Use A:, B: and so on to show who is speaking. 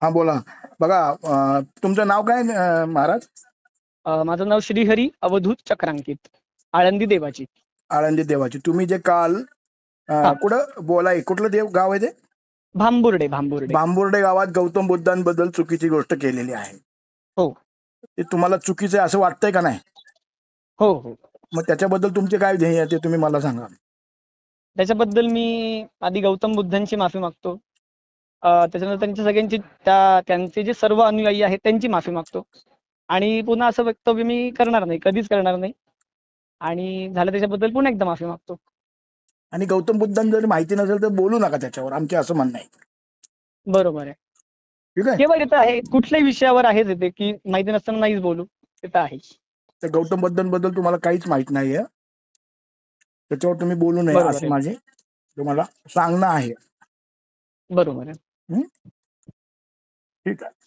A: हा बोला. बघा, तुमचं नाव काय महाराज?
B: माझं नाव श्रीहरी अवधूत चक्रांकित, आळंदी देवाची.
A: आळंदी देवाची. तुम्ही जे काल
B: हा,
A: कुठं बोलाय, कुठलं देव गाव आहे ते?
B: भांबुर्डे भांबुर्डे.
A: बांबुर्डे गावात गौतम बुद्धांबद्दल चुकीची गोष्ट केलेली आहे.
B: हो
A: ते तुम्हाला चुकीचं आहे असं वाटतंय का नाही?
B: हो हो.
A: मग त्याच्याबद्दल तुमचे काय ध्येय आहे ते तुम्ही मला सांगा.
B: त्याच्याबद्दल मी आधी गौतम बुद्धांची माफी मागतो. त्याच्यानंतर त्यांच्या सगळ्यांची त्यांचे जे सर्व अनुयायी आहेत त्यांची माफी मागतो. आणि पुन्हा असं वक्तव्य मी करणार नाही, कधीच करणार नाही. आणि झालं त्याच्याबद्दल पुन्हा एकदा माफी मागतो.
A: आणि गौतम बुद्धांना जर माहिती नसेल तर बोलू नका त्याच्यावर, आमचे असं म्हणणं आहे.
B: बरोबर आहे.
A: ठीक आहे.
B: केवळ येतं आहे, कुठल्याही विषयावर आहेच येते की माहिती नसताना नाहीच बोलू, येतं आहे.
A: तर गौतम बुद्धांबद्दल तुम्हाला काहीच माहित नाहीये, त्याच्यावर तुम्ही बोलू नये
B: बरोबर
A: असं
B: आहे.
A: माझे तुम्हाला सांगणं आहे.
B: बरोबर आहे.
A: हं? ठीक आहे.